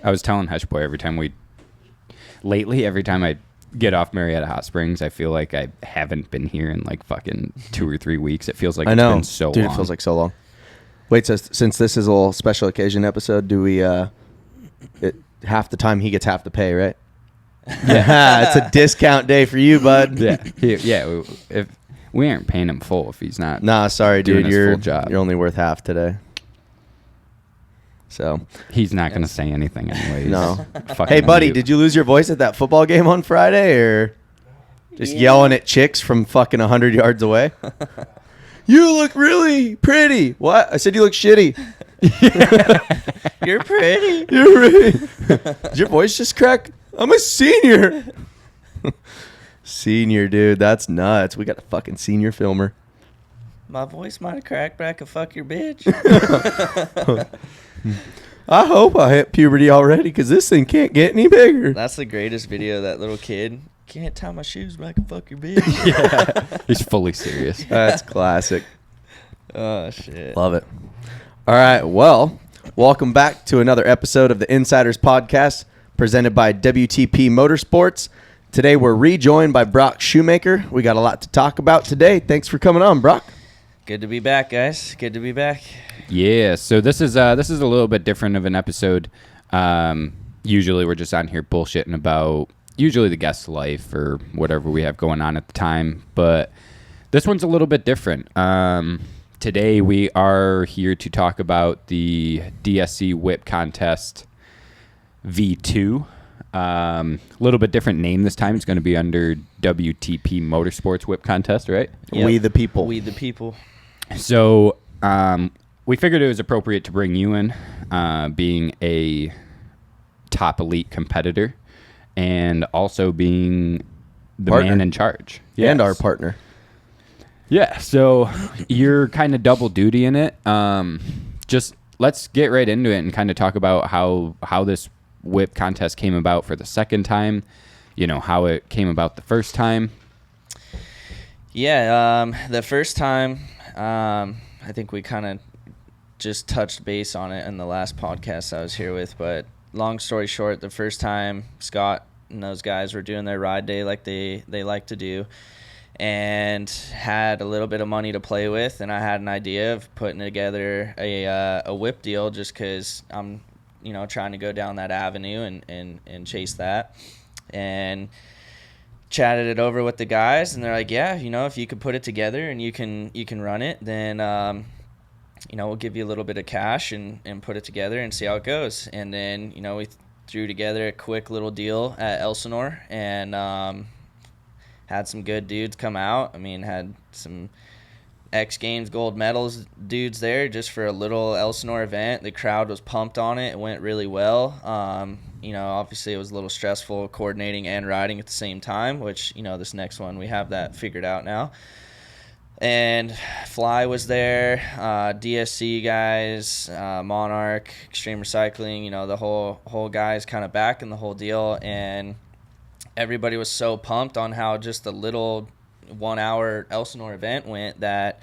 I was telling Hush Boy every time I get off Marietta Hot Springs, I feel like I haven't been here in like fucking 2 or 3 weeks. It feels like it's been so long. Dude, it feels like so long. Wait, so since this is a little special occasion episode, do we half the time he gets half the pay, right? Yeah, it's a discount day for you, bud. Yeah. If we aren't paying him full if he's not. Nah, sorry, doing dude. his full job. You're only worth half today. So he's not going to say anything anyways. No. Hey, buddy, did you lose your voice at that football game on Friday, or just yelling at chicks from fucking 100 yards away? You look really pretty. What? I said you look shitty. You're pretty. You're pretty. Did your voice just crack? I'm a senior. Senior, dude. That's nuts. We got a fucking senior filmer. My voice might have cracked, but I could fuck your bitch. I hope I hit puberty already, because this thing can't get any bigger. That's the greatest video, that little kid. Can't tie my shoes, but I can fuck your bitch. Yeah. He's fully serious. That's classic. Oh, shit. Love it. All right. Well, welcome back to another episode of the Insiders Podcast presented by WTP Motorsports. Today we're rejoined by Broc Shoemaker. We got a lot to talk about today. Thanks for coming on, Broc. Good to be back, guys. Good to be back. Yeah, so this is a little bit different of an episode. Usually we're just on here bullshitting about usually the guest's life or whatever we have going on at the time, but this one's a little bit different. Today we are here to talk about the DSC Whip Contest V2. A little bit different name this time. It's going to be under WTP Motorsports Whip Contest, right? Yep. We the people. We the people. So we figured it was appropriate to bring you in, being a top elite competitor and also being the man in charge. Yes. And our partner. Yeah, so you're kind of double duty in it. Just let's get right into it and kind of talk about how this whip contest came about for the second time, how it came about the first time. Yeah, the first time, I think we kind of just touched base on it in the last podcast I was here with, but long story short, the first time Scott and those guys were doing their ride day like they like to do, and had a little bit of money to play with, and I had an idea of putting together a whip deal just because I'm trying to go down that avenue and chase that, and chatted it over with the guys, and they're like, yeah, if you could put it together and you can run it, then we'll give you a little bit of cash and put it together and see how it goes. And then we threw together a quick little deal at Elsinore, and had some good dudes come out. I mean, had some XGames gold medals dudes there just for a little Elsinore event. The crowd was pumped on it. It went really well. Obviously it was a little stressful coordinating and riding at the same time, which, this next one, we have that figured out now. And Fly was there, DSC guys, Monarch, Extreme Recycling, the whole guys kind of back in the whole deal. And everybody was so pumped on how just the little 1 hour Elsinore event went that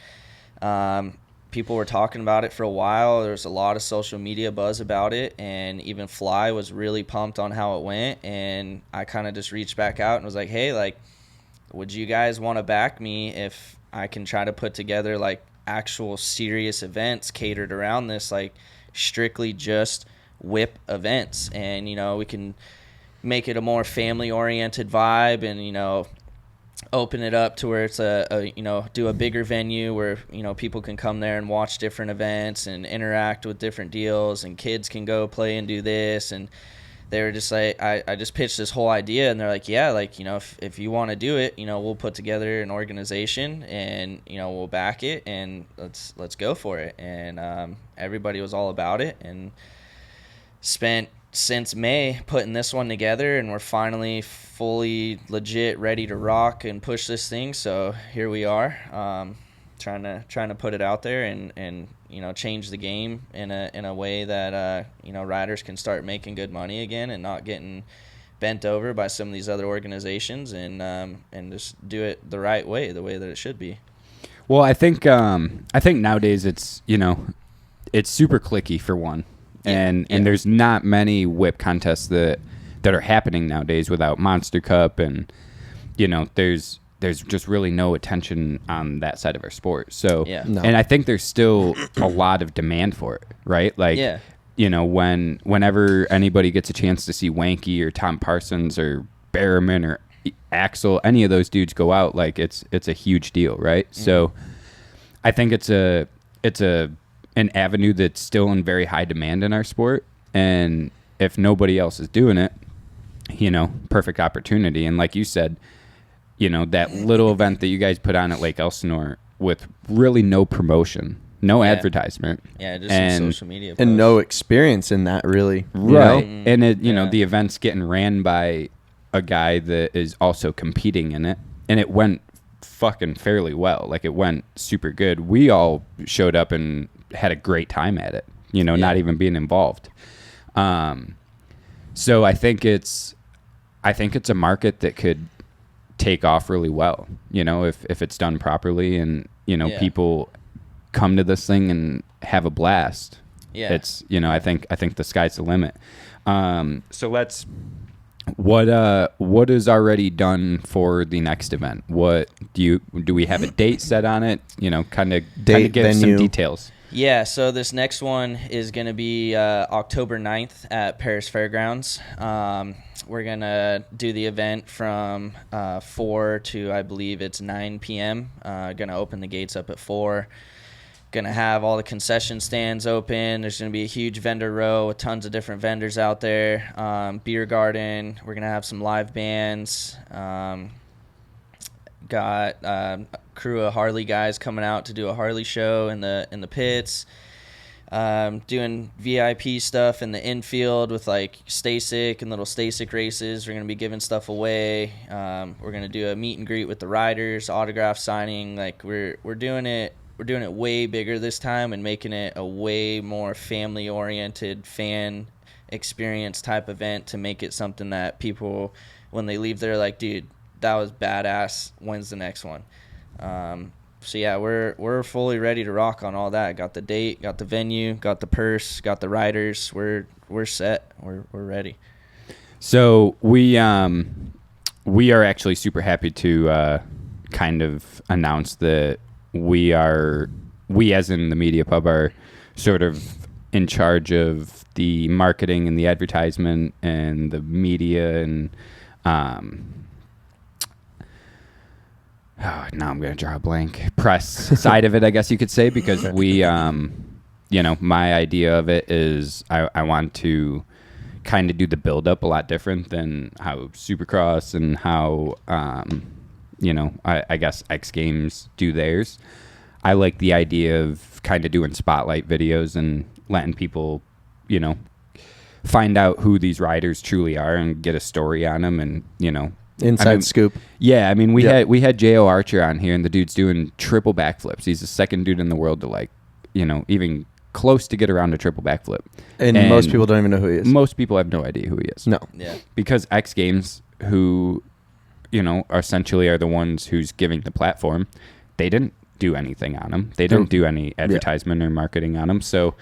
people were talking about it for a while. There was a lot of social media buzz about it, and even Fly was really pumped on how it went. And I kind of just reached back out and was like, hey, would you guys want to back me if I can try to put together actual serious events catered around this, strictly just whip events, and we can make it a more family oriented vibe, and open it up to where it's do a bigger venue where people can come there and watch different events and interact with different deals, and kids can go play and do this. And they were just like, I just pitched this whole idea, and they're like, yeah, if you want to do it, we'll put together an organization, and we'll back it, and let's go for it. And everybody was all about it, and spent since May putting this one together, and we're finally fully legit ready to rock and push this thing. So here we are, trying to put it out there and change the game in a way that riders can start making good money again and not getting bent over by some of these other organizations, and just do it the right way, the way that it should be. Well, I think nowadays it's it's super clicky for one. and there's not many whip contests that are happening nowadays without Monster Cup, and there's just really no attention on that side of our sport. So and I think there's still a lot of demand for it, right? Like whenever anybody gets a chance to see Winky or Tom Parsons or Berriman or Axel, any of those dudes go out, like it's a huge deal, right? So I think it's an avenue that's still in very high demand in our sport, and if nobody else is doing it, perfect opportunity. And like you said, that little event that you guys put on at Lake Elsinore with really no promotion, no advertisement, just some social media posts. And no experience in that, really, right? And it the event's getting ran by a guy that is also competing in it, and it went fucking fairly well. Like, it went super good. We all showed up and had a great time at it, not even being involved. So I think it's a market that could take off really well, if it's done properly, and people come to this thing and have a blast. It's I think the sky's the limit. So let's what is already done for the next event? What do we have a date set on it? Kind of give venue. Some details. Yeah, so this next one is going to be October 9th at Paris Fairgrounds. We're going to do the event from 4 to, I believe it's 9 p.m. Going to open the gates up at 4. Going to have all the concession stands open. There's going to be a huge vendor row with tons of different vendors out there. Beer garden. We're going to have some live bands. Got a crew of Harley guys coming out to do a Harley show in the pits. Doing VIP stuff in the infield with like Stasic and little Stasic races. We're going to be giving stuff away. We're going to do a meet and greet with the riders, autograph signing. Like we're doing it way bigger this time and making it a way more family-oriented fan experience type event to make it something that people, when they leave there, like, dude, that was badass. When's the next one? So yeah, we're fully ready to rock on all that. Got the date, got the venue, got the purse, got the riders. We're set. We're ready. So we are actually super happy to kind of announce that we as in the Media Pub are sort of in charge of the marketing and the advertisement and the media and now I'm going to draw a blank. Press side of it, I guess you could say, because we, my idea of it is I want to kind of do the build-up a lot different than how Supercross and how, I guess XGames do theirs. I like the idea of kind of doing spotlight videos and letting people, find out who these riders truly are and get a story on them and, Inside scoop. Yeah, I mean, we had J.O. Archer on here, and the dude's doing triple backflips. He's the second dude in the world to, even close to get around a triple backflip. And most people don't even know who he is. Most people have no idea who he is. No. Yeah. Because X Games, who, essentially are the ones who's giving the platform, they didn't do anything on him. They didn't do any advertisement or marketing on him. So,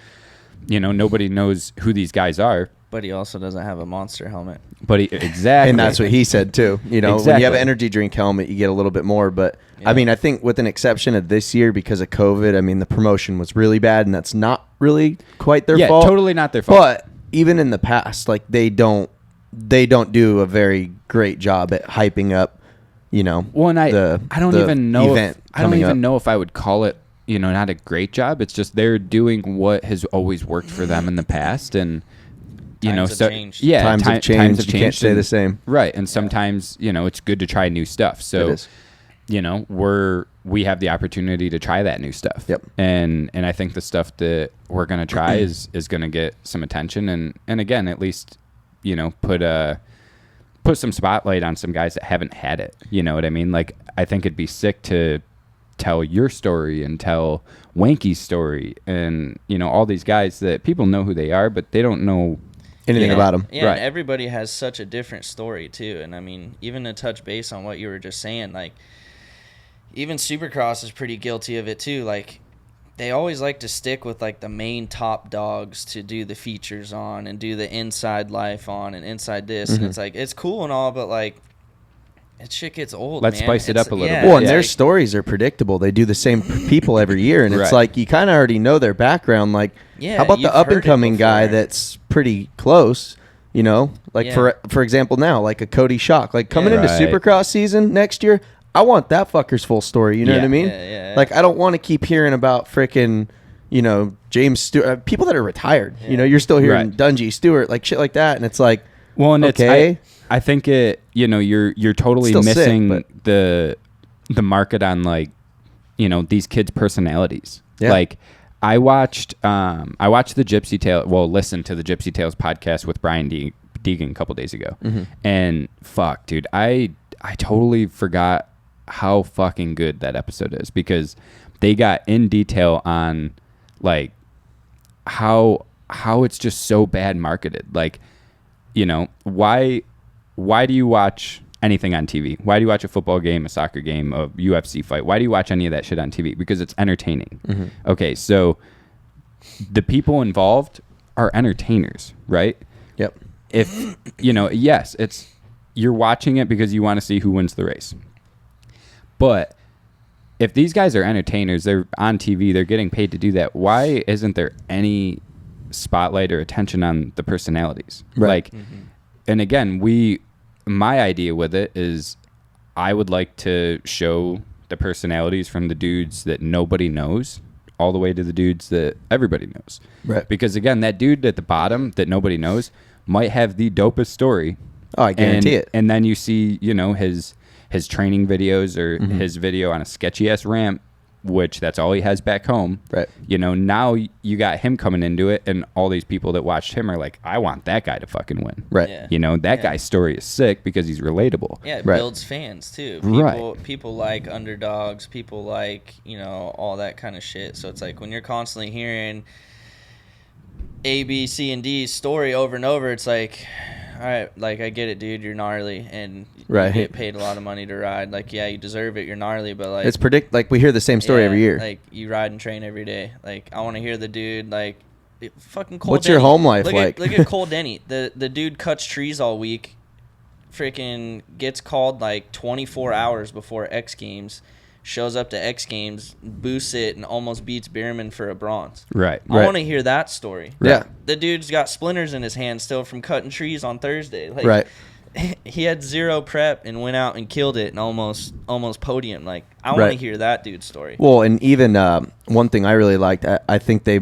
nobody knows who these guys are. But he also doesn't have a monster helmet. Exactly. And that's what he said, too. When you have an energy drink helmet, you get a little bit more. But, I mean, I think with an exception of this year because of COVID, I mean, the promotion was really bad, and that's not really quite their fault. Yeah, totally not their fault. But even in the past, like, they don't do a very great job at hyping up, well, and I don't even know if I would call it, not a great job. It's just they're doing what has always worked for them in the past, and times have changed. Yeah, times have changed. You can't stay the same. Right, and sometimes it's good to try new stuff. So, we have the opportunity to try that new stuff. Yep. And I think the stuff that we're gonna try is gonna get some attention, and again, at least put some spotlight on some guys that haven't had it. You know what I mean? Like, I think it'd be sick to tell your story and tell Winky's story and all these guys that people know who they are, but they don't know anything about them. Yeah, right. And everybody has such a different story too. And I mean, even to touch base on what you were just saying, like even Supercross is pretty guilty of it too. Like they always like to stick with like the main top dogs to do the features on and do the inside life on and inside this. And it's like, it's cool and all, but like, that shit gets old. Let's man. spice it up a little bit. Well, and Yeah. their stories are predictable. They do the same people every year, and it's Right. like you kind of already know their background. Like, how about the you've up and heard it coming guy before. that's pretty close? You know, like Yeah. for example, now like a Cody Shock, like coming Yeah. into Right. Supercross season next year. I want that fucker's full story. You know Yeah. what I mean? Yeah. Like, I don't want to keep hearing about frickin', you know, James Stewart, people that are retired. You know, you're still hearing Right. Dungy Stewart, like shit like that, and it's like, Well, and okay. it's I think it. You know, you're totally Still sick, missing but- the market on like, you know, these kids' personalities. Yeah. Like, I watched the Gypsy Tale. Well, listened to the Gypsy Tales podcast with Brian Deegan a couple days ago, and fuck, dude, I totally forgot how fucking good that episode is because they got in detail on like how it's just so bad marketed. Like, you know, why do you watch anything on TV? Why do you watch a football game, a soccer game, a UFC fight? Why do you watch any of that shit on TV? Because it's entertaining. Okay, so the people involved are entertainers, right? yep, If, you know, yes, you're watching it because you want to see who wins the race. But if these guys are entertainers, they're on TV, they're getting paid to do that, why isn't there any spotlight or attention on the personalities? Right. Like, and again, my idea with it is I would like to show the personalities from the dudes that nobody knows all the way to the dudes that everybody knows. Right. Because again, that dude at the bottom that nobody knows might have the dopest story. Oh, I guarantee it. And then you see, you know, his training videos or his video on a sketchy ass ramp, which that's all he has back home. Right. You know, now you got him coming into it, and all these people that watched him are like, I want that guy to fucking win. Right. Yeah. You know, that Yeah. guy's story is sick because he's relatable. Yeah, it Right. builds fans too. Right. People like underdogs. People like, you know, all that kind of shit. So it's like when you're constantly hearing A, B, C, and D's story over and over, it's like, all right, like I get it, dude. You're gnarly, and Right. you get paid a lot of money to ride. Like, yeah, you deserve it. You're gnarly, but like, It's like we hear the same story yeah, every year. Like you ride and train every day. Like I want to hear the dude like fucking Cole. What's your Denny. home life look like? Look at Cole Denny. The dude cuts trees all week. Freaking gets called like 24 hours before X Games. Shows up to X Games, boosts it, and almost beats Bierman for a bronze. Right. I want to hear that story. Yeah. The dude's got splinters in his hand still from cutting trees on Thursday. Like, Right. He had zero prep and went out and killed it and almost podium. Like, I want Right. to hear that dude's story. Well, and even one thing I really liked, I think they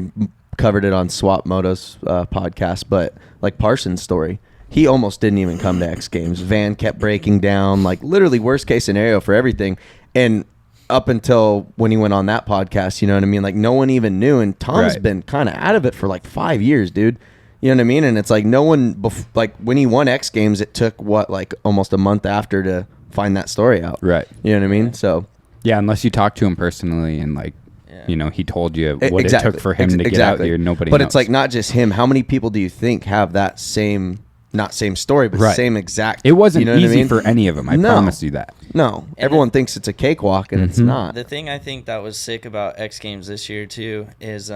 covered it on Swap Moto's podcast, but like Parsons' story, he almost didn't even come to X Games. Van kept breaking down, like literally worst case scenario for everything. And up until when he went on that podcast, you know what I mean? Like no one even knew. And Tom's Right. been kind of out of it for like 5 years, dude. You know what I mean? And it's like no one, like when he won X Games, it took like almost a month after to find that story out. Right. You know what I mean? So Yeah, unless you talk to him personally and like, Yeah. you know, he told you what exactly. it took for him to get out here. Nobody But knows. it's like not just him. How many people do you think have that same, not same story, but Right. same exact? It wasn't you know what I easy mean? for any of them. I No. promise you that. No, everyone thinks it's a cakewalk, and it's not. The thing I think that was sick about X Games this year too is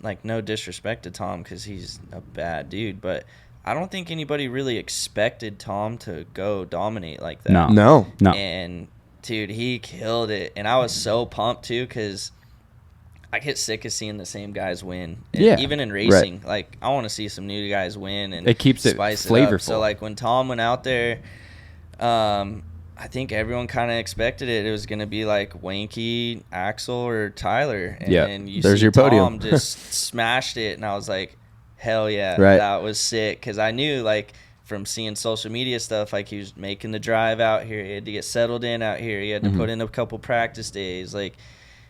like no disrespect to Tom because he's a bad dude, but I don't think anybody really expected Tom to go dominate like that. No. No, And dude, he killed it, and I was so pumped too because I get sick of seeing the same guys win. And Yeah. even in racing, like I want to see some new guys win and It keeps it spice flavorful. up. So like when Tom went out there, I think everyone kind of expected it. It was going to be like Winky, Axel, or Tyler. And Yeah. then you There's see your Tom podium. just smashed it. And I was like, hell yeah, Right. that was sick. Because I knew, like, from seeing social media stuff, like he was making the drive out here. He had to get settled in out here. He had to put in a couple practice days. Like,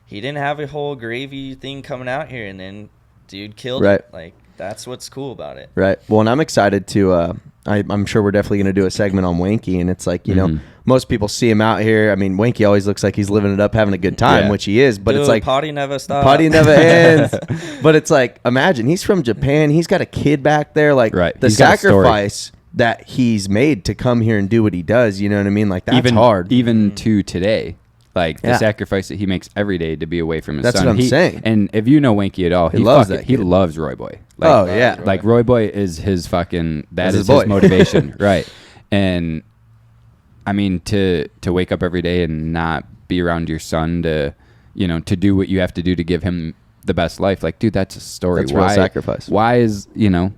he didn't have a whole gravy thing coming out here. And then dude killed Right. it. Like, that's what's cool about it. right. Well, and I'm excited to. I'm sure we're definitely going to do a segment on Winky, and it's like, you know, most people see him out here. I mean, Winky always looks like he's living it up, having a good time, Yeah. which he is. But Dude, it's like potty never stops. Potty never ends. But it's like, imagine he's from Japan. He's got a kid back there. Like Right. the He's got a story. sacrifice that he's made to come here and do what he does. You know what I mean? Like that's even hard. Even to today, Like the sacrifice that he makes every day to be away from his That's son. what I'm saying. And if you know Winky at all, he loves fucking, that he kid. loves Roy Boy. Like, Oh, yeah. Like Roy Boy is his fucking, That's is his boy. his motivation. Right. And I mean, to wake up every day and not be around your son to, you know, to do what you have to do to give him the best life. Like, dude, that's a story. That's real sacrifice. Why is, you know,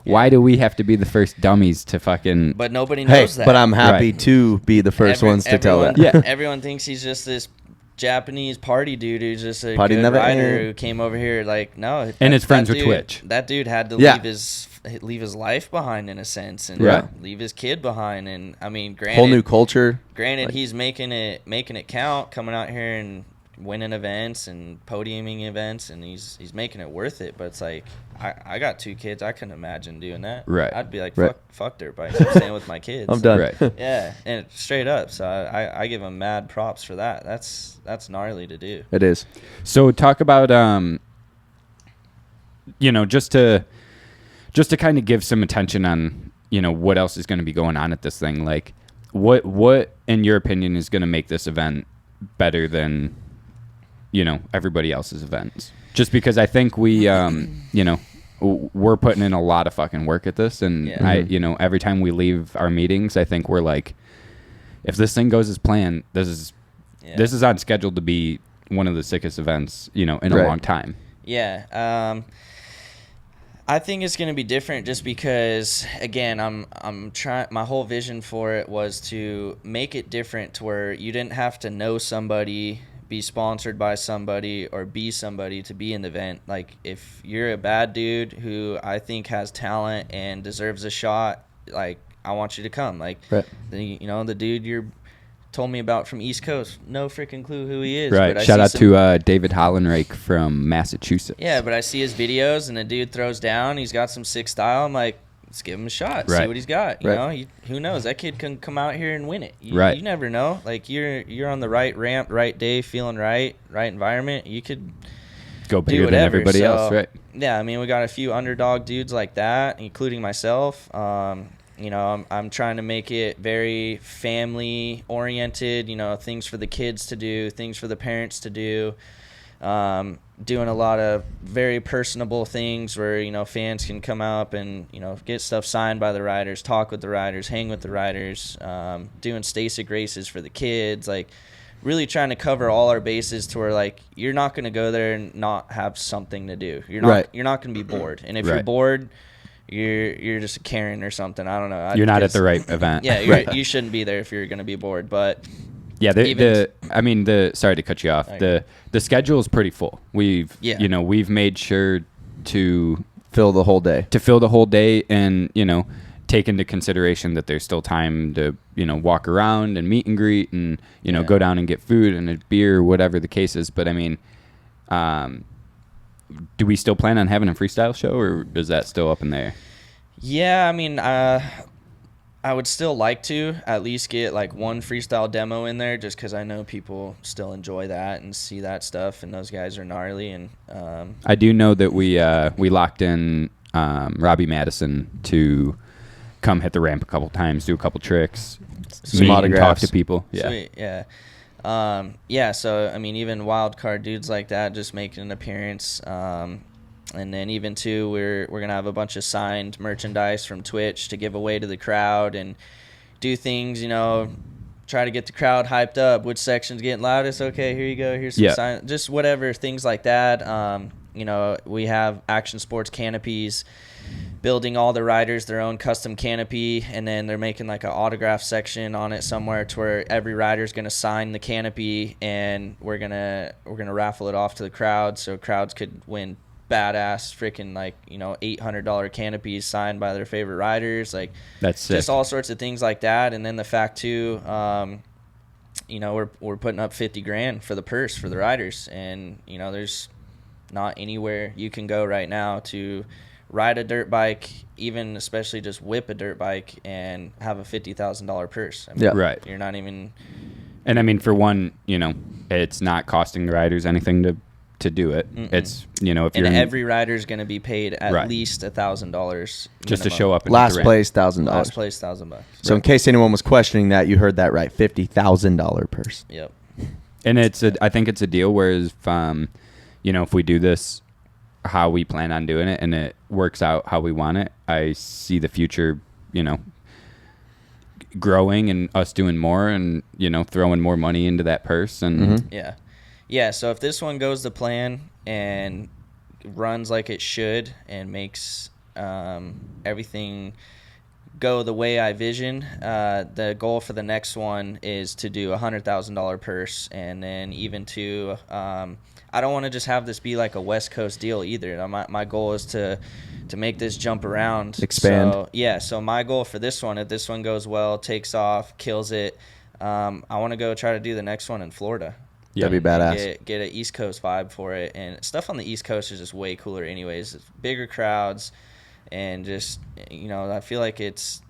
why do we have to be the first dummies to fucking... But nobody knows that. But I'm happy Right. to be the first ones to tell that. Yeah. Everyone thinks he's just this Japanese party dude who's just a Party good never rider end. who came over here. Like, no. And his friends that with dude- Twitch. That dude had to Yeah. leave his life behind in a sense, and Yeah. leave his kid behind. And I mean, granted, Whole new culture. Granted, he's making it count, coming out here and winning events and podiuming events, and he's making it worth it. But it's like, I got 2 kids. I couldn't imagine doing that. Right. I'd be like, Right. fuck dirt bikes. I'm staying with my kids. I'm done. Right. Yeah, and straight up. So I give him mad props for that. That's gnarly to do. It is. So talk about, you know, just to kind of give some attention on, you know, what else is going to be going on at this thing. Like, what in your opinion is going to make this event better than, you know, everybody else's events? Just because I think we, you know, we're putting in a lot of fucking work at this, and Yeah. you know, every time we leave our meetings, I think we're like, if this thing goes as planned, this is on schedule to be one of the sickest events, you know, in a Right. long time. Yeah. I think it's going to be different just because, again, I'm trying. My whole vision for it was to make it different to where you didn't have to know somebody, be sponsored by somebody, or be somebody to be in the event. Like, if you're a bad dude who I think has talent and deserves a shot, like, I want you to come. Like, Right. you know, the dude you're told me about from East Coast, no freaking clue who he is. Right. But I Shout see out some- to David Hollenreich from Massachusetts. Yeah, but I see his videos, and the dude throws down. He's got some sick style. I'm like, let's give him a shot. See Right. what he's got. You Right. know, who knows? That kid can come out here and win it. Right. You never know. Like, you're on the right ramp, right day, feeling right environment. You could Go do bigger than whatever. everybody So, else, right? Yeah, I mean, we got a few underdog dudes like that, including myself. You know, I'm trying to make it very family oriented. You know, things for the kids to do, things for the parents to do. Doing a lot of very personable things where, you know, fans can come up and, you know, get stuff signed by the riders, talk with the riders, hang with the riders, doing Stasic races for the kids, like really trying to cover all our bases to where, like, you're not going to go there and not have something to do. You're not going to be bored. And if you're Right. bored, you're just a Karen or something. I don't know. You're not at the right event. Yeah, you shouldn't be there if you're going to be bored. But Yeah, sorry to cut you off. Okay. The schedule is pretty full. We've Yeah. you know, we've made sure to Fill the whole day. fill the whole day, and, you know, take into consideration that there's still time to, you know, walk around and meet and greet and, you know, Yeah. go down and get food and a beer, whatever the case is. But I mean, do we still plan on having a freestyle show, or is that still up in the air? yeah, I mean, I would still like to at least get like one freestyle demo in there, just because I know people still enjoy that and see that stuff, and those guys are gnarly. And I do know that we locked in Robbie Madison to come hit the ramp a couple times, do a couple tricks, Some meet and autographs. talk to people. Yeah. sweet, yeah. Yeah, so I mean, even wild card dudes like that just making an appearance. And then even too, we're gonna have a bunch of signed merchandise from Twitch to give away to the crowd and do things, you know, try to get the crowd hyped up. Which section's getting loudest? Okay, here you go. Here's some sign, just whatever, things like that. You know, we have Action Sports canopies, building all the riders their own custom canopy, and then they're making like an autograph section on it somewhere to where every rider's gonna sign the canopy, and we're gonna raffle it off to the crowd, so crowds could win badass freaking, like, you know, $800 canopies signed by their favorite riders. Like, That's sick. just all sorts of things like that. And then the fact too, you know, we're putting up $50,000 for the purse for the riders, and, you know, there's not anywhere you can go right now to ride a dirt bike, even especially just whip a dirt bike, and have a $50,000 purse. I mean, Yeah. Right. You're not even. And I mean, for one, you know, it's not costing the riders anything to do it. Mm-mm. It's, you know, if And you're every rider's going to be paid at Right. least $1,000 just to minimum. show up and Last hit the ramp. place, $1,000. Last place, $1,000. So in case anyone was questioning that, you heard that right. $50,000 purse. Yep. And I think it's a deal where if we do this how we plan on doing it and it works out how we want it, I see the future, growing and us doing more and, throwing more money into that purse. And Yeah. So if this one goes to plan and runs like it should and makes everything go the way I vision, the goal for the next one is to do $100,000 purse, and then even to I don't want to just have this be like a West Coast deal either. My goal is to make this jump around, expand. So my goal for this one, if this one goes well, takes off, kills it, I want to go try to do the next one in Florida. Yeah, that'd be badass. Get an East Coast vibe for it, and stuff on the East Coast is just way cooler anyways. It's bigger crowds. And just, I feel like it's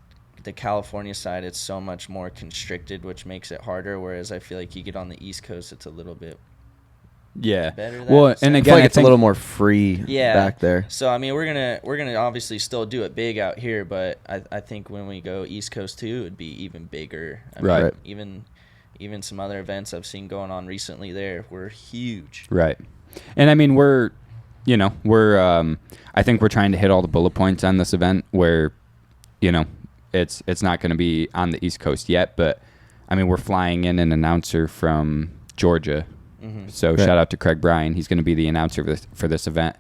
the California side, it's so much more constricted, which makes it harder. Whereas I feel like you get on the East Coast, it's a little bit better. Well, and I again, feel like it's a little more free back there. So, I mean, we're gonna obviously still do it big out here, but I think when we go East Coast too, it'd be even bigger. Right. Even some other events I've seen going on recently there were huge. Right. And I mean, we're I think we're trying to hit all the bullet points on this event where, it's not going to be on the East Coast yet, but I mean, we're flying in an announcer from Georgia. Mm-hmm. So shout out to Craig Bryan. He's going to be the announcer for this event,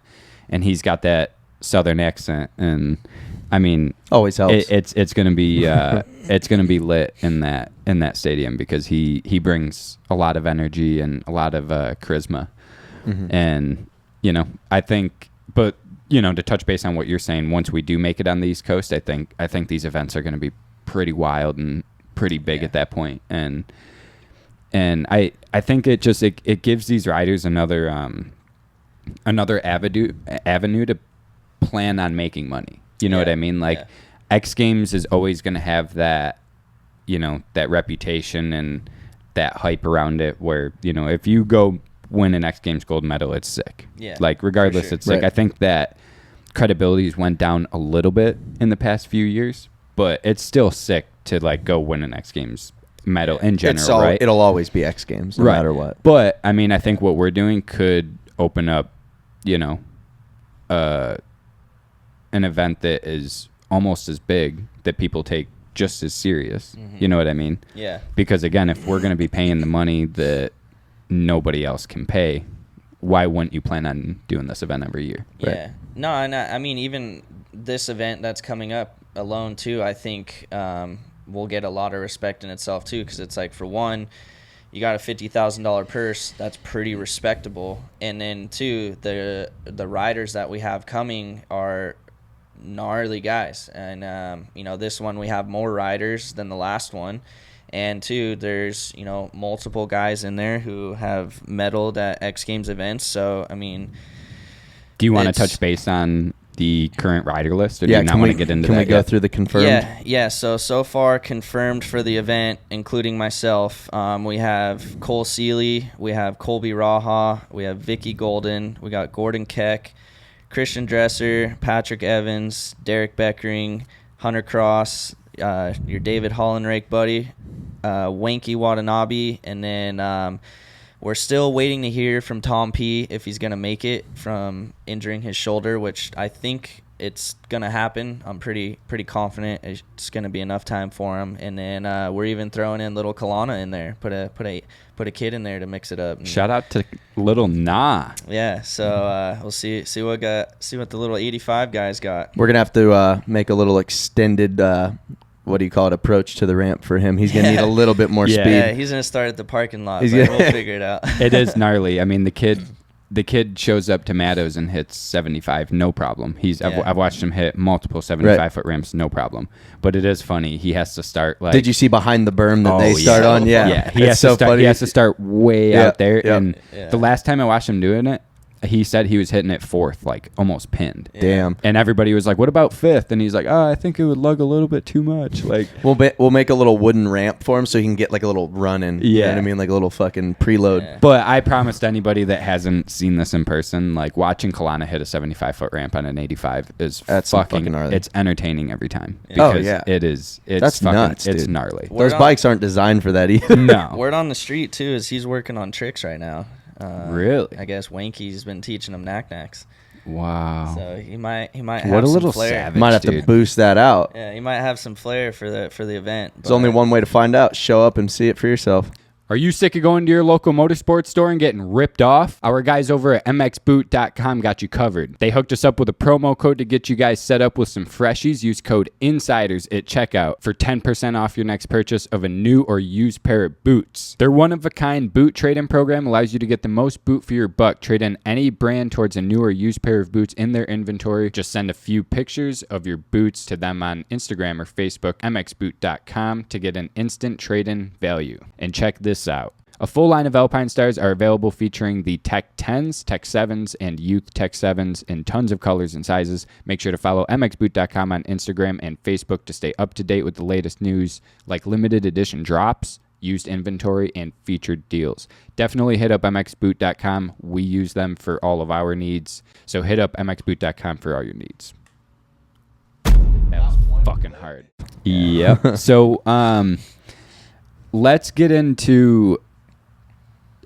and he's got that Southern accent, and I mean, always helps. It's going to be it's going to be lit in that stadium because he brings a lot of energy and a lot of charisma, and I think, but to touch base on what you're saying, once we do make it on the East Coast, I think these events are going to be pretty wild and pretty big at that point, and I think it gives these riders another avenue to plan on making money. You know what I mean? Like X Games is always going to have that, that reputation and that hype around it where, if you go win an X Games gold medal, it's sick. Yeah. Like regardless, it's sick. I think that credibility's went down a little bit in the past few years, but it's still sick to like go win an X Games medal in general, right? It'll always be X Games no matter what. But I mean, I think what we're doing could open up, an event that is almost as big that people take just as serious. Mm-hmm. You know what I mean? Yeah. Because again, if we're going to be paying the money that nobody else can pay, why wouldn't you plan on doing this event every year? Yeah. Right? No, and I mean, even this event that's coming up alone too, I think will get a lot of respect in itself too, because it's like, for one, you got a $50,000 purse. That's pretty respectable. And then two, the riders that we have coming are gnarly guys, and this one we have more riders than the last one, and two, there's multiple guys in there who have medaled at X Games events. So I mean, do you want to touch base on the current rider list, or do you not want to get into that? Can we go through the confirmed? Yeah. So far confirmed for the event, including myself, we have Cole Seeley, we have Colby Raha, we have Vicky Golden, we got Gordon Keck, Christian Dresser, Patrick Evans, Derek Beckering, Hunter Cross, your David Hollenrake buddy, Winky Watanabe, and then we're still waiting to hear from Tom P. if he's going to make it from injuring his shoulder, which I think it's going to happen. I'm pretty confident it's going to be enough time for him. And then we're even throwing in little Kalana in there, put a kid in there to mix it up. Shout out to little Nah. Yeah, so we'll see what the little 85 guys got. We're gonna have to make a little extended approach to the ramp for him. He's gonna need a little bit more speed. Yeah, he's gonna start at the parking lot. But we'll figure it out. It is gnarly. I mean, the kid shows up to Mattos and hits 75, no problem. I've watched him hit multiple 75-foot ramps, no problem. But it is funny. He has to start like. Did you see behind the berm that they start on? Yeah. He has to start way out there. And the last time I watched him doing it, he said he was hitting it fourth, like almost pinned. Yeah. Damn. And everybody was like, "What about fifth?" And he's like, "Oh, I think it would lug a little bit too much." Like, We'll make a little wooden ramp for him so he can get like a little run in. You know Yeah. what I mean? Like a little fucking preload. Yeah. but I promised anybody that hasn't seen this in person, like watching Kalana hit a 75-foot ramp on an 85 is That's fucking gnarly. It's entertaining every time. Yeah. Oh, Because yeah. it's That's fucking, nuts, it's dude. gnarly. Word Those on- bikes aren't designed for that either. No. Word on the street too is he's working on tricks right now. Really? I guess Winky's been teaching him knack-knacks. Wow. So he might have What a some little flair. savage. Might have to Dude. boost that out. Yeah, he might have some flair for the event. There's only one way to find out. Show up and see it for yourself. Are you sick of going to your local motorsports store and getting ripped off? Our guys over at mxboot.com got you covered. They hooked us up with a promo code to get you guys set up with some freshies. Use code INSIDERS at checkout for 10% off your next purchase of a new or used pair of boots. Their one-of-a-kind boot trade-in program allows you to get the most boot for your buck. Trade in any brand towards a new or used pair of boots in their inventory. Just send a few pictures of your boots to them on Instagram or Facebook, mxboot.com, to get an instant trade-in value. And check this out. A full line of Alpine Stars are available featuring the Tech 10s, Tech 7s, and Youth Tech 7s in tons of colors and sizes. Make sure to follow mxboot.com on Instagram and Facebook to stay up to date with the latest news like limited edition drops, used inventory, and featured deals. Definitely hit up mxboot.com. We use them for all of our needs. So hit up mxboot.com for all your needs. That was fucking hard. Yeah. So, let's get into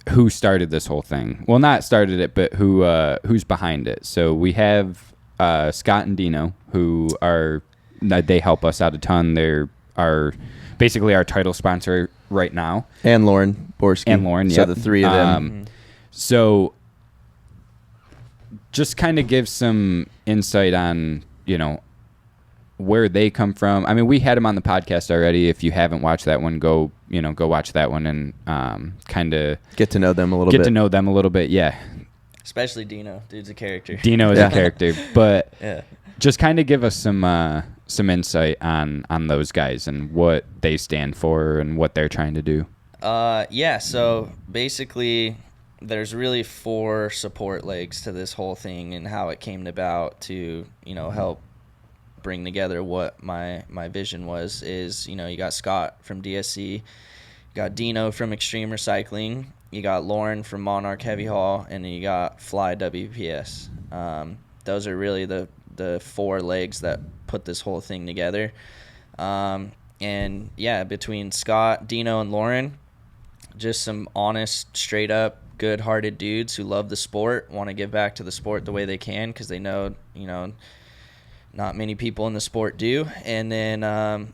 who started this whole thing. Well, not started it, but who's behind it. So we have Scott and Dino, who they help us out a ton. They're basically our title sponsor right now. And Lauren Borski. And Lauren, So yep. the three of them. So just kind of give some insight on, where they come from. I mean, we had them on the podcast already. If you haven't watched that one, go watch that one and kind of Get to know them a little bit. get to know them a little bit. Yeah. especially Dino. Dude's a character. Dino is Yeah. a character, but Yeah. just kind of give us some insight on those guys and what they stand for and what they're trying to do. Yeah, so basically there's really 4 support legs to this whole thing and how it came about to, help bring together what my vision was is, you got Scott from DSC, you got Dino from Extreme Recycling, you got Lauren from Monarch Heavy Haul, and then you got Fly WPS. Those are really the 4 legs that put this whole thing together. And yeah, between Scott, Dino, and Lauren, just some honest, straight up, good-hearted dudes who love the sport, want to give back to the sport the way they can because they know, not many people in the sport do. And then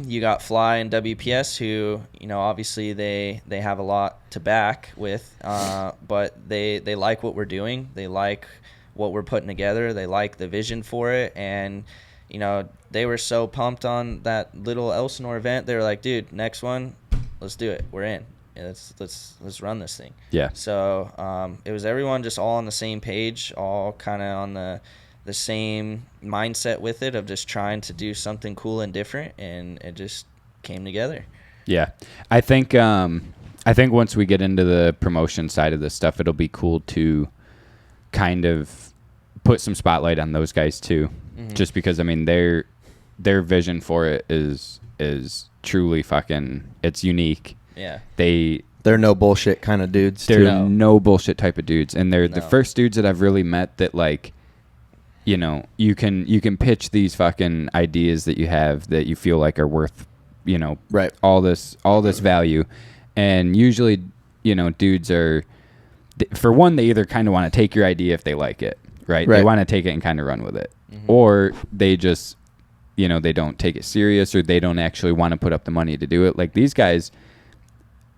you got Fly and WPS who, obviously they have a lot to back with, but they like what we're doing. They like what we're putting together. They like the vision for it. And, they were so pumped on that little Elsinore event. They were like, dude, next one, let's do it. We're in. Yeah, let's run this thing. Yeah. So it was everyone just all on the same page, all kind of on the same mindset with it of just trying to do something cool and different, and it just came together. Yeah. I think once we get into the promotion side of this stuff, it'll be cool to kind of put some spotlight on those guys too. Mm-hmm. Just because, I mean, their vision for it is truly fucking, it's unique. Yeah. They're no bullshit kind of dudes. They're too. no bullshit type of dudes, and they're the No. first dudes that I've really met that, like, you can pitch these fucking ideas that you have that you feel like are worth, Right. all this value, and usually, dudes are, for one, they either kind of want to take your idea if they like it, right? They Right. want to take it and kind of run with it, Mm-hmm. or they just, they don't take it serious, or they don't actually want to put up the money to do it. Like, these guys,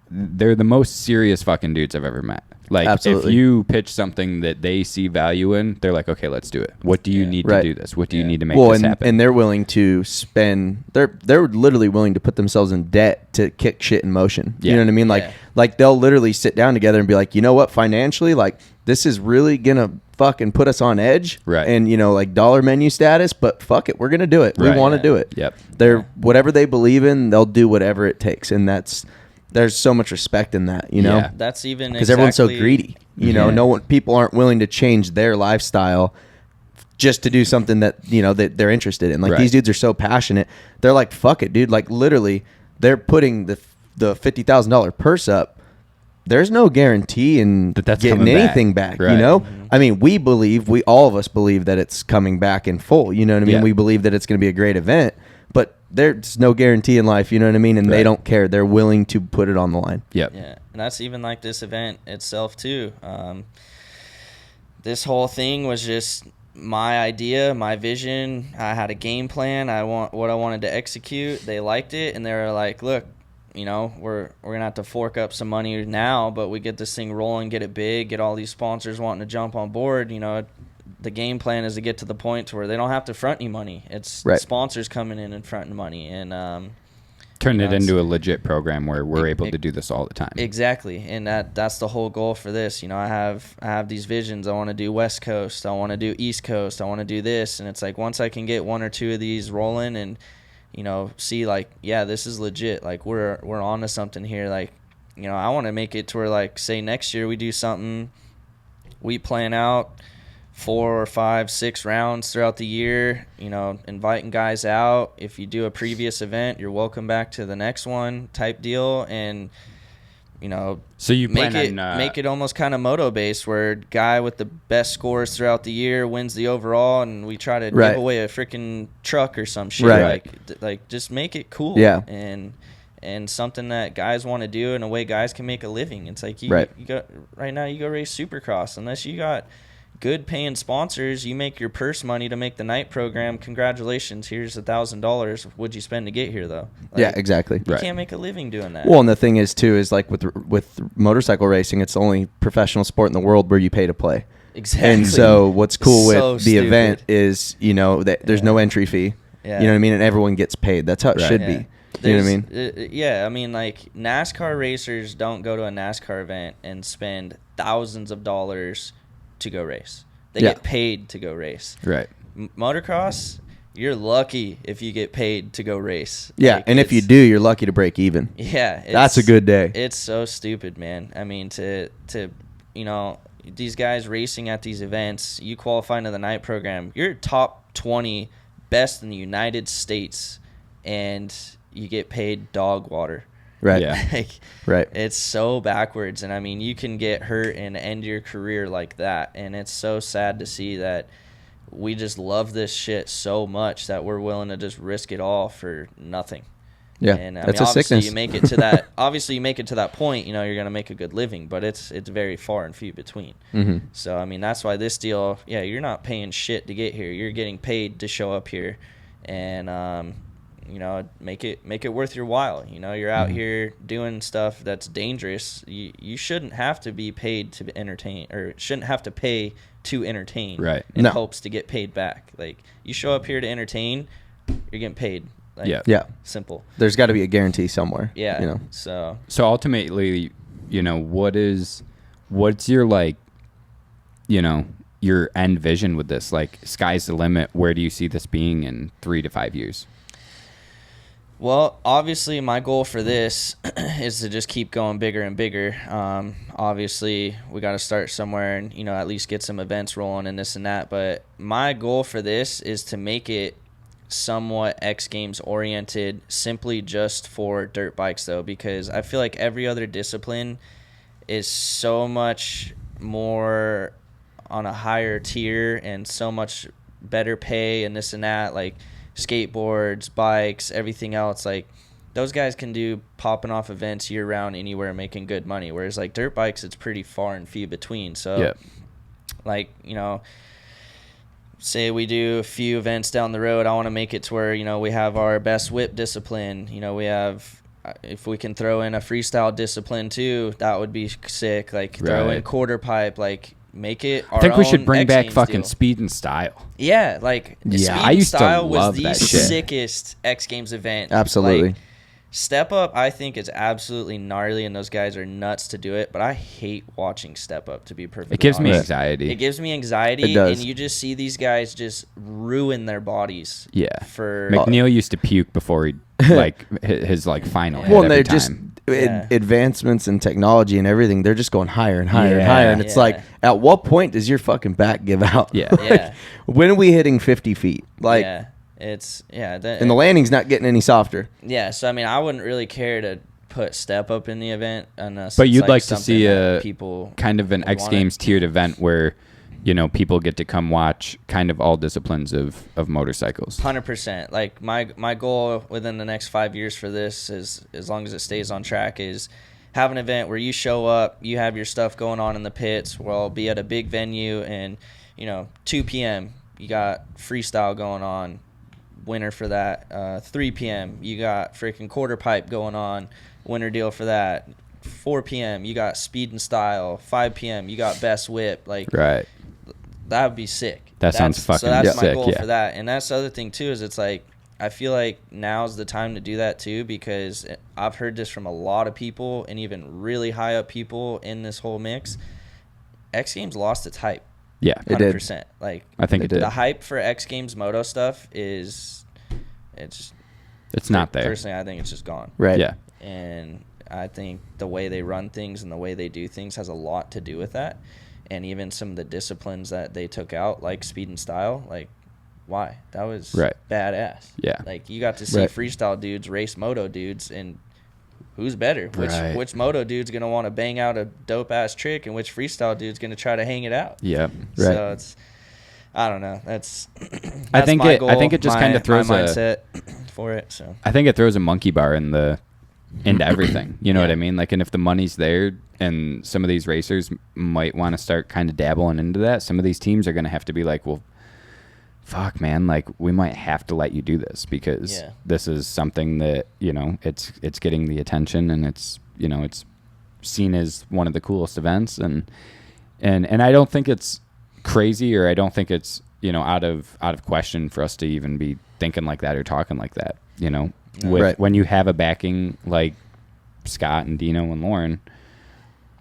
they're the most serious fucking dudes I've ever met. Like, Absolutely. if you pitch something that they see value in, they're like, okay, let's do it. What do you Yeah. need Right. to do this? What do you Yeah. need to make Well, this happen? and they're willing to spend. They're literally willing to put themselves in debt to kick shit in motion. Yeah. You know what I mean? Yeah. Like they'll literally sit down together and be like, you know what? Financially, like this is really gonna fucking put us on edge. Right. And like dollar menu status, but fuck it, we're gonna do it. We Right. want to Yeah. do it. Yep. They're whatever they believe in, they'll do whatever it takes, and that's there's so much respect in that, you know? Yeah. That's even Because everyone's so greedy. You know, Yeah. people aren't willing to change their lifestyle just to do something that, you know, that they're interested in. Like, Right. these dudes are so passionate. They're like, fuck it, dude. Like, literally, they're putting the $50,000 purse up. There's no guarantee in That's getting coming anything back, Right. you know? Mm-hmm. I mean, all of us believe that it's coming back in full. You know what I mean? Yeah. We believe that it's going to be a great event, but there's no guarantee in life, you know what I mean? And they Right. don't care. They're willing to put it on the line. Yep. Yeah, and that's even like this event itself too. This whole thing was just my idea, my vision. I had a game plan. What I wanted to execute. They liked it, and they were like, "Look, you know, we're gonna have to fork up some money now, but we get this thing rolling, get it big, get all these sponsors wanting to jump on board. You know, the game plan is to get to the point to where they don't have to front any money. It's Right. sponsors coming in and fronting money, and Turn it That's- into a legit program where we're able to do this all the time. exactly, and that's the whole goal for this. You know, I have these visions. I want to do West Coast. I want to do East Coast. I want to do this, and it's like once I can get one or two of these rolling, and you know, see like, yeah, this is legit. Like we're on to something here. Like, you know, I want to make it to where like, say next year we do something. We plan out 4 or 5, 6 rounds throughout the year, you know, inviting guys out. If you do a previous event, you're welcome back to the next one type deal. And, you know, So you make plan it on make it almost kind of moto based, where guy with the best scores throughout the year wins the overall, and we try to Right. give away a freaking truck or some shit. Right. Like just make it cool. Yeah. And something that guys want to do in a way guys can make a living. It's like you go right now, you go race Supercross, unless you got good paying sponsors, you make your purse money to make the night program. Congratulations, here's $1,000. What'd you spend to get here though? Like, Yeah, exactly. You Right. can't make a living doing that. Well, and the thing is too is like with motorcycle racing, it's the only professional sport in the world where you pay to play. exactly. And so what's cool with So the stupid. event is, you know, that there's no entry fee. Yeah. You know what I mean? And everyone gets paid. That's how it Right. should Yeah. be. You know what I mean? Yeah, I mean, like NASCAR racers don't go to a NASCAR event and spend thousands of dollars to go race. They Yeah. get paid to go race. right. Motocross, you're lucky if you get paid to go race. Yeah, Like, and if you it's- do, you're lucky to break even. yeah, That's a good day. It's so stupid, man. I mean, to you know, these guys racing at these events, you qualify into the night program, you're top 20 best in the United States, and you get paid dog water. Right. Yeah. Like, Right. it's so backwards, and I mean, you can get hurt and end your career like that, and it's so sad to see that we just love this shit so much that we're willing to just risk it all for nothing. Yeah. And I That's mean, a obviously sickness. you make it to that. Obviously, you make it to that point. You know, you're gonna make a good living, but it's very far and few between. Mhm. So I mean, that's why this deal. Yeah, you're not paying shit to get here. You're getting paid to show up here, and you know, make it worth your while. You know, you're out here doing stuff that's dangerous. You shouldn't have to be paid to entertain, or shouldn't have to pay to entertain. Right. In No. hopes to get paid back. Like, you show up here to entertain, you're getting paid. Like, Yeah. Yeah. Simple. There's got to be a guarantee somewhere. Yeah. You know. So So ultimately, you know, what's your like, you know, your end vision with this? Like, sky's the limit. Where do you see this being in 3 to 5 years? well, obviously, my goal for this is to just keep going bigger and bigger. Obviously, we got to start somewhere and, you know, at least get some events rolling and this and that. But my goal for this is to make it somewhat X Games oriented, simply just for dirt bikes, though, because I feel like every other discipline is so much more on a higher tier and so much better pay and this and that. Like, skateboards, bikes, everything else, like those guys can do popping off events year round anywhere making good money, whereas like dirt bikes, it's pretty far and few between. So Yeah. like, you know, say we do a few events down the road, I want to make it to where, you know, we have our best whip discipline, you know, we have, if we can throw in a freestyle discipline too, that would be sick. Like, throw in Right. quarter pipe, like make it our I think we should own bring X back Games fucking deal. speed and style. Yeah, like Yeah, Speed I and used to Style was love the that shit. sickest X Games event. Absolutely. Like, Step Up, I think, is absolutely gnarly, and those guys are nuts to do it. But I hate watching Step Up, to be perfectly It gives me honest. anxiety. It gives me anxiety, It does. and you just see these guys just ruin their bodies. Yeah. For McNeil used to puke before he like his like final. hit Well, and every they're just time. advancements in technology and everything, they're just going higher and higher and Yeah. higher. And it's like, at what point does your fucking back give out? Yeah. Like, Yeah. when are we hitting 50 feet? Like, and the landing's not getting any softer. Yeah, so I mean, I wouldn't really care to put step up in the event unless. But it's you'd like to something see that a people kind of an would X want it. Games tiered event where, people get to come watch kind of all disciplines of motorcycles. 100%. Like my goal within the next 5 years for this is, as long as it stays on track, is have an event where you show up, you have your stuff going on in the pits. We'll be at a big venue, and 2 p.m. you got freestyle going on, winner for that. 3 p.m. you got freaking quarter pipe going on, winner deal for that. 4 p.m. you got speed and style. 5 p.m. you got best whip. Like, Right. that would be sick. That sounds fucking So that's my sick, goal yeah. for that. And that's the other thing too, is it's like, I feel like now's the time to do that too, because I've heard this from a lot of people, and even really high up people in this whole mix. X Games lost its hype. Yeah. It did. 100%. Like, I think it did. the hype for X Games moto stuff it's It's not there. Personally, I think it's just gone. Right. Yeah. And I think the way they run things and the way they do things has a lot to do with that. And even some of the disciplines that they took out, like speed and style, like, why? That was Right. badass. Yeah. Like, you got to see Right. freestyle dudes race moto dudes, and who's better? Right. Which moto dude's going to want to bang out a dope-ass trick, and which freestyle dude's going to try to hang it out? Yeah. Right. So it's, I don't know. That's I think my it- I goal, think it just kinda throws my a- mindset for it. So I think it throws a monkey bar into everything. You know what Yeah. I mean? Like, and if the money's there, and some of these racers might want to start kind of dabbling into that, some of these teams are going to have to be like, well, fuck, man, like, we might have to let you do this, because Yeah. this is something that, it's getting the attention, and it's seen as one of the coolest events, and I don't think it's crazy, or I don't think it's out of question for us to even be thinking like that or talking like that. Right. When you have a backing like Scott and Dino and Lauren,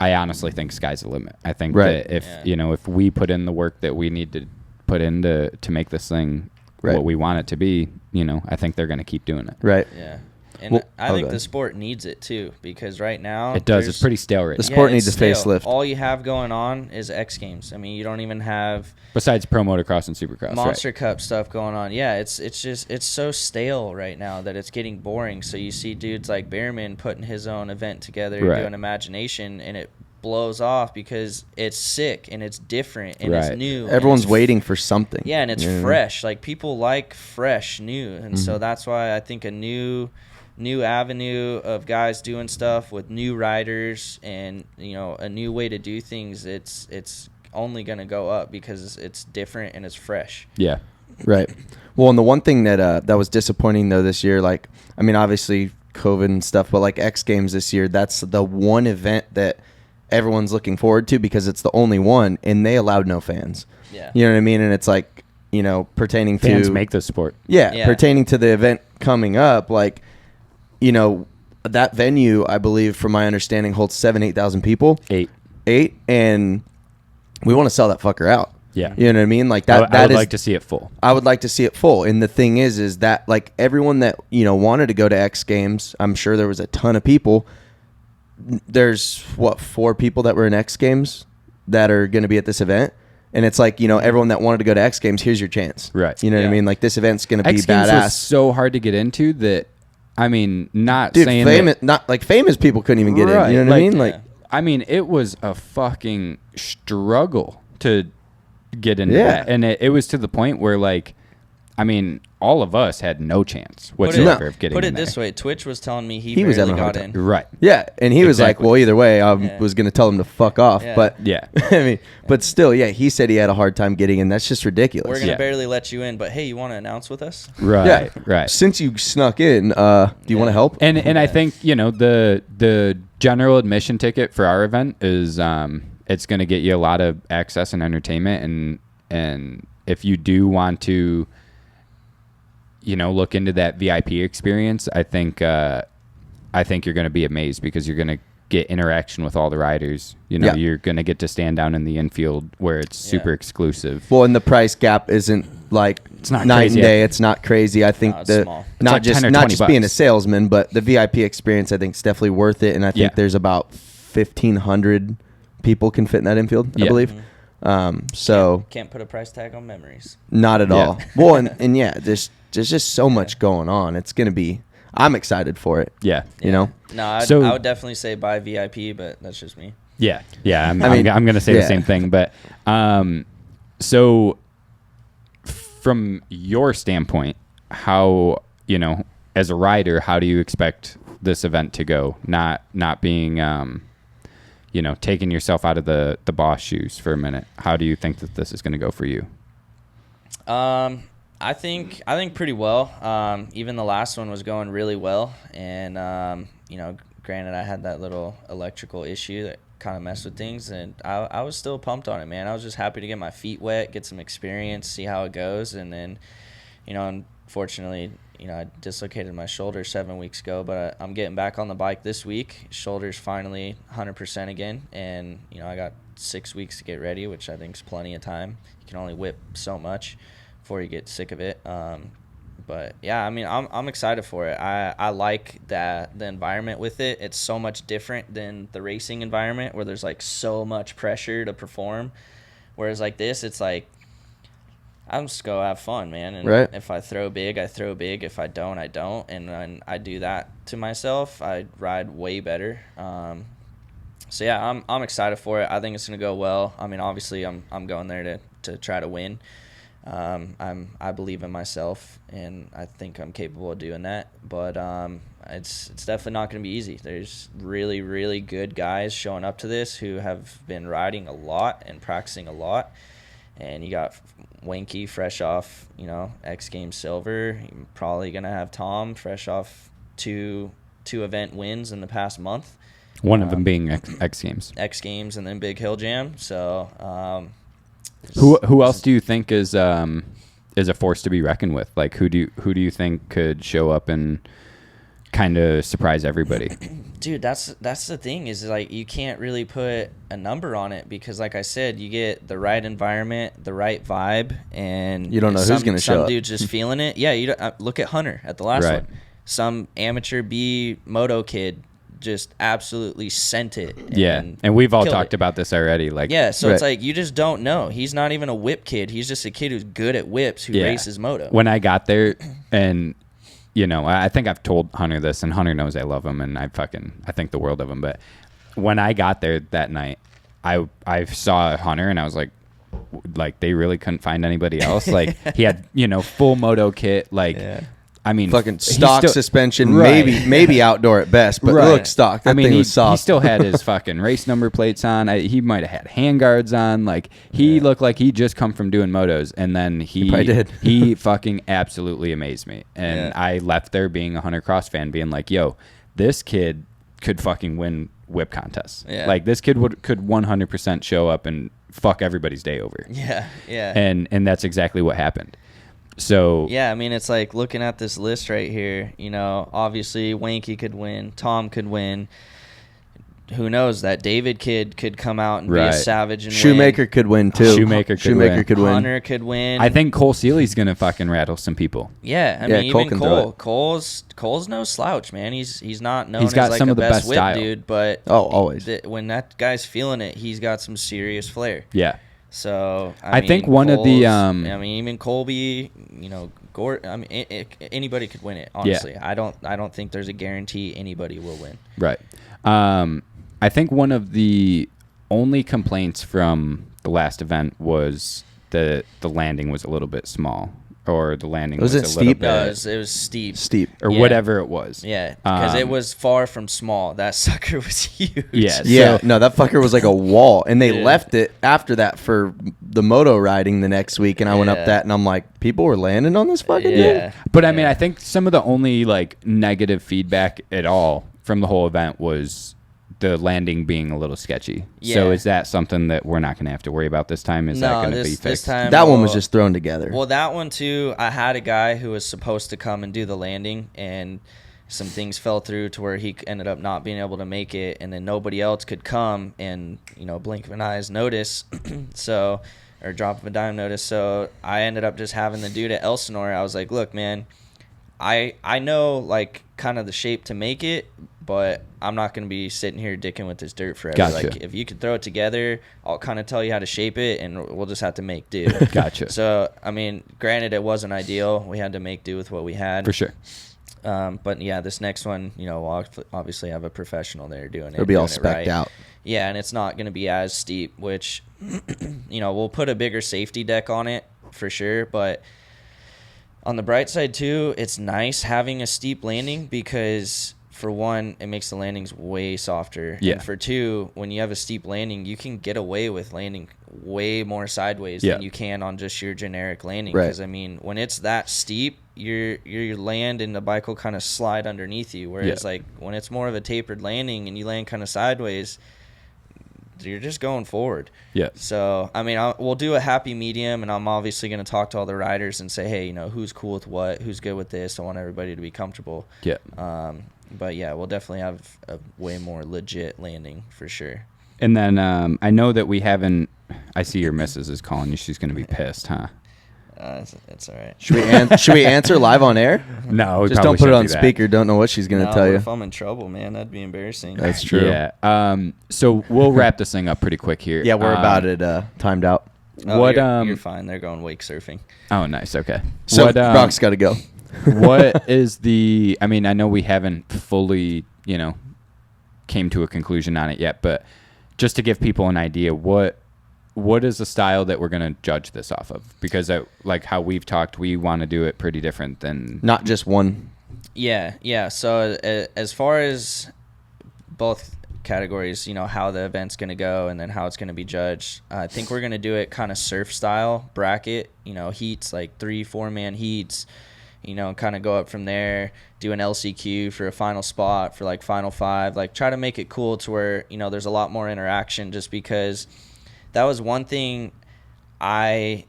I honestly think sky's the limit. I think Right. that if we put in the work that we need to put in to make this thing what we want it to be, I think they're going to keep doing it. Right. yeah. And Well, I think okay. the sport needs it too, because right now It does. there's- It's pretty stale right The now. sport it's needs a stale. facelift. All you have going on is X Games. I mean, you don't even have Besides pro motocross and supercross. Monster right. Cup stuff going on. Yeah, it's so stale right now that it's getting boring. So you see dudes like Behrman putting his own event together, Right. doing Imagination, and it blows off because it's sick and it's different and Right. it's new. and Everyone's it's waiting for something. Yeah, and it's You know what I mean? fresh. Like, people like fresh, new, and so that's why I think a new avenue of guys doing stuff with new riders and a new way to do things. It's only gonna go up because it's different and it's fresh. Yeah. Right. Well, and the one thing that was disappointing though this year, like, I mean, obviously COVID and stuff, but like X Games this year, that's the one event that everyone's looking forward to because it's the only one, and they allowed no fans. Yeah. You know what I mean? And it's like, pertaining Fans to make this sport. Yeah. pertaining to the event coming up, like, that venue, I believe, from my understanding, holds 8,000 people. 8. And we want to sell that fucker out. Yeah. You know what I mean? Like, I that would is, like to see it full. I would like to see it full. And the thing is that, like, everyone that, wanted to go to X Games, I'm sure there was a ton of people. There's, 4 people that were in X Games that are going to be at this event. And it's like, everyone that wanted to go to X Games, here's your chance. Right. You know what I Yeah. mean? Like, this event's going to be X Games was badass. so hard to get into that, I mean, not Dude, saying famous, that, famous people couldn't even get Right, in. You know what I like- mean? Like, Yeah. I mean, it was a fucking struggle to get into Yeah. that. And it was to the point where, like, I mean, all of us had no chance Put whatsoever it, of getting put in it this there. way: Twitch was telling me he was barely having a hard got time. in. Right. yeah. And he was Exactly. like, well, either way, I Yeah. was going to tell him to fuck off. Yeah. But, Yeah. I mean, but still, yeah, he said he had a hard time getting in. That's just ridiculous. We're gonna Yeah. barely let you in, but hey, you want to announce with us? Right. Yeah. Right. Since you snuck in, do you want to help? And I Yeah. think, the general admission ticket for our event is it's going to get you a lot of access and entertainment, and if you do want to look into that VIP experience, I think you're going to be amazed, because you're going to get interaction with all the riders. You know, Yeah. you're going to get to stand down in the infield where it's super exclusive. Well, and the price gap isn't like It's not night crazy. and day. It's not crazy. I think No, it's the small. It's not like just 10 or not 20 just being a bucks. salesman, but the VIP experience I think is definitely worth it. And I think Yeah. there's about 1,500 people can fit in that infield, I Yeah. believe. So Can't put a price tag on memories. not at Yeah. all. Well, and yeah, there's just so much going on. It's gonna be. I'm excited for it. Yeah. You know. No, So- I would definitely say buy VIP, but that's just me. Yeah. Yeah. I'm going to say yeah. the same thing. But so from your standpoint, how, you know, as a rider, how do you expect this event to go? Not being, you know, taking yourself out of the boss shoes for a minute. How do you think that this is going to go for you? I think pretty well. Even the last one was going really well, and you know, granted, I had that little electrical issue that kind of messed with things, and I was still pumped on it, man. I was just happy to get my feet wet, get some experience, see how it goes, and then, you know, unfortunately, you know, I dislocated my shoulder 7 weeks ago, but I'm getting back on the bike this week. Shoulder's finally 100% again, and you know, I got 6 weeks to get ready, which I think is plenty of time. You can only whip so much before you get sick of it. But yeah, I mean, I'm excited for it. I like that the environment with it. It's so much different than the racing environment where there's like so much pressure to perform. Whereas like this, it's like, I'm just go have fun, man. And Right. if I throw big, I throw big. If I don't, I don't. And when I do that to myself, I ride way better. So yeah, I'm excited for it. I think it's gonna go well. I mean, obviously, I'm going there to try to win. I believe in myself, and I think I'm capable of doing that. But it's definitely not going to be easy. There's really, really good guys showing up to this who have been riding a lot and practicing a lot. And you got Winky fresh off, you know, XGames silver. You're probably going to have Tom fresh off two event wins in the past month. One of them being XGames. XGames and then Big Hill Jam. So Who else do you think is a force to be reckoned with? Like who do you think could show up and kind of surprise everybody? Dude, that's the thing is like you can't really put a number on it because like I said, you get the right environment, the right vibe, and You don't know who's gonna show Some up. dude's just feeling it. Yeah, you don't, look at Hunter at the last Right. one. Some amateur B moto kid just absolutely sent it. Yeah, and we've all killed talked it. about this already. Like, Yeah, so it's Right. like you just don't know. He's not even a whip kid. He's just a kid who's good at whips who races moto. When I got there, and you know, I think I've told Hunter this, and Hunter knows I love him, and I think the world of him. But when I got there that night, I saw Hunter, and I was like they really couldn't find anybody else. Like he had, you know, full moto kit. Like, Yeah. I mean, Fucking he's stock still- suspension, Right. maybe outdoor at best, but Right. look, stock. That thing he, was soft. he still had his fucking race number plates on. He might have had handguards on. Like he looked like he just come from doing motos, and then he probably did. he fucking absolutely amazed me. And Yeah. I left there being a Hunter Cross fan, being like, "Yo, this kid could fucking win whip contests. Yeah. Like this kid could 100% show up and fuck everybody's day over." Yeah, yeah. And that's exactly what happened. So Yeah, I mean, it's like looking at this list right here, you know, obviously Winky could win, Tom could win. Who knows? That David kid could come out and be Right. a savage and Shoemaker win. could win too. Shoemaker could win. Hunter could win. I think Cole Seeley's going to fucking rattle some people. Yeah, I Yeah, mean, Cole even can throw Cole. it. Cole's no slouch, man. He's not known He's got as like some a of the best best whip style. dude, but Oh, always. when that guy's feeling it, he's got some serious flair. Yeah. So I think one of the, I mean, even Colby, you know, I mean, anybody could win it. Honestly, I don't think there's a guarantee anybody will win. Right. I think one of the only complaints from the last event was the landing was a little bit small, or the landing Was was it a steep? little No, bit, it was steep. Steep. or Yeah. whatever it was. Yeah, because it Um, was far from small. That sucker was huge. Yeah. Yeah, So- no, that fucker was like a wall, and they Yeah. left it after that for the moto riding the next week, and I went up Yeah. that, and I'm like, people were landing on this fucking Yeah. thing? Yeah. But I mean, Yeah. I think some of the only like negative feedback at all from the whole event was the landing being a little sketchy. So Yeah. is that something that we're not going to have to worry about this time? Is that No, going to be this fixed? time That one was well- just thrown together. Well, that one too. I had a guy who was supposed to come and do the landing, and some things fell through to where he ended up not being able to make it, and then nobody else could come and, blink of an eye's notice. So, or drop of a dime notice. So I ended up just having the dude at Elsinore. I was like, look, man, I know like kind of the shape to make it, but I'm not going to be sitting here dicking with this dirt forever. Gotcha. Like, if you could throw it together, I'll kind of tell you how to shape it, and we'll just have to make do. Gotcha. So, I mean, granted, it wasn't ideal. We had to make do with what we had. For sure. But yeah, this next one, we'll obviously have a professional there doing it. It'll be all doing it specced right. out. Yeah, and it's not going to be as steep, which, we'll put a bigger safety deck on it for sure. But on the bright side too, it's nice having a steep landing because, for one, it makes the landings way softer. Yeah. And for two, when you have a steep landing, you can get away with landing way more sideways than you can on just your generic landing. Right. Because, I mean, when it's that steep, your land and the bike will kind of slide underneath you. Whereas, like, when it's more of a tapered landing and you land kind of sideways, you're just going forward. Yeah. So, I mean, we'll do a happy medium, and I'm obviously going to talk to all the riders and say, hey, who's cool with what, who's good with this. I want everybody to be comfortable. Yeah. But yeah, we'll definitely have a way more legit landing for sure. And then I know that we haven't. I see your missus is calling you. She's going to be pissed, huh? It's all right. Should we answer live on air? No, we Just probably don't put it shouldn't on do that. speaker. Don't know what she's going to tell you. If I'm in trouble, man, that'd be embarrassing. That's true. Yeah. So we'll wrap this thing up pretty quick here. Yeah, we're about it timed out. Oh, you're fine. They're going wake surfing. Oh, nice. Okay. So Broc's got to go. What is the? I mean, I know we haven't fully, came to a conclusion on it yet, but just to give people an idea, what is the style that we're going to judge this off of? Because like how we've talked, we want to do it pretty different than Not just one. Yeah. So as far as both categories, how the event's going to go and then how it's going to be judged, I think we're going to do it kind of surf style bracket, heats, like 3-4 man heats, kind of go up from there, do an LCQ for a final spot for like final 5, like try to make it cool to where, there's a lot more interaction, just because that was one thing I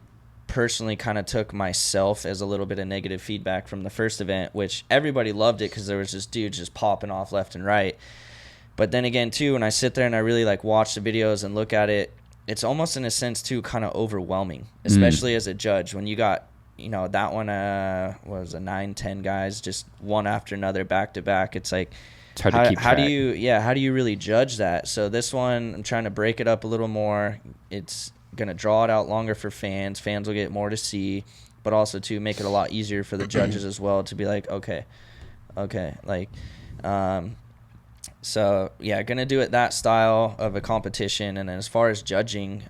personally kind of took myself as a little bit of negative feedback from the first event, which everybody loved it because there was just dudes just popping off left and right. But then again, too, when I sit there and I really like watch the videos and look at it, it's almost in a sense, too, kind of overwhelming, especially as a judge. When you got, that one was a 9-10 guys, just one after another, back to back. It's like, it's hard to keep track. how do you really judge that? So this one, I'm trying to break it up a little more. It's going to draw it out longer for fans. Fans will get more to see, but also to make it a lot easier for the judges as well to be like, okay. Like, so yeah, going to do it that style of a competition. And then as far as judging,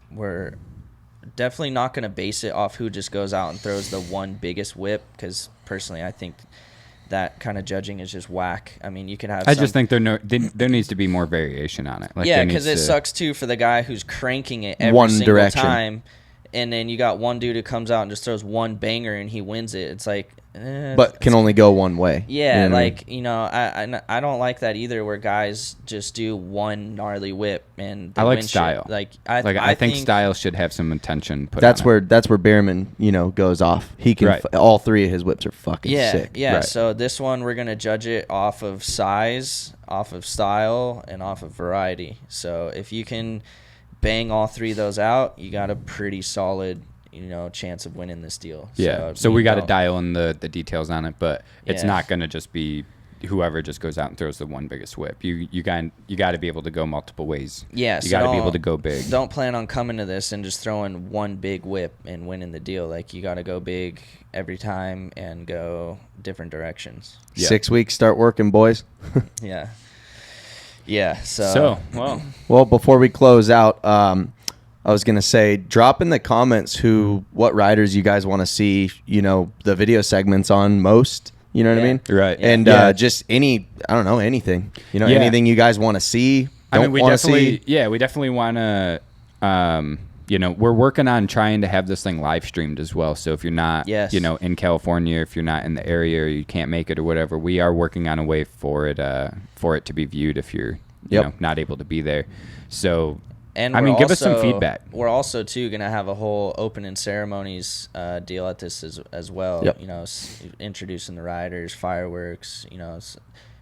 we're definitely not going to base it off who just goes out and throws the one biggest whip, because personally I think that kind of judging is just whack. I mean, you can have. I just think there needs to be more variation on it. Like, yeah, because it sucks too for the guy who's cranking it every one single direction. time, and then you got one dude who comes out and just throws one banger and he wins it. It's like, but can only go one way. yeah, You know what I mean? like I don't like that either, where guys just do one gnarly whip and they I like win shit. style. I think style should have some attention put That's on where it. that's where Behrman, goes off. He can Right. all 3 of his whips are fucking sick. Yeah. Right. So this one we're gonna judge it off of size, off of style, and off of variety. So if you can bang all 3 of those out, you got a pretty solid, chance of winning this deal. Yeah. So we got to dial in the details on it, but it's Yeah. not going to just be whoever just goes out and throws the one biggest whip. You got to be able to go multiple ways. Yeah. You got to be able to go big. Don't plan on coming to this and just throwing one big whip and winning the deal. Like, you got to go big every time and go different directions. Yeah. 6 weeks, start working, boys. Yeah. Yeah. Well, before we close out, I was gonna say, drop in the comments what riders you guys want to see, the video segments on most. You know what I mean? Right. And Yeah. just anything. Yeah. Anything you guys want to see. We definitely want to. We're working on trying to have this thing live streamed as well. So if you're not, in California, if you're not in the area or you can't make it or whatever, we are working on a way for it to be viewed if you're, not able to be there. So. And I mean, give us some feedback. We're also too gonna have a whole opening ceremonies deal at this as well. Yep. You know, introducing the riders, fireworks. You know,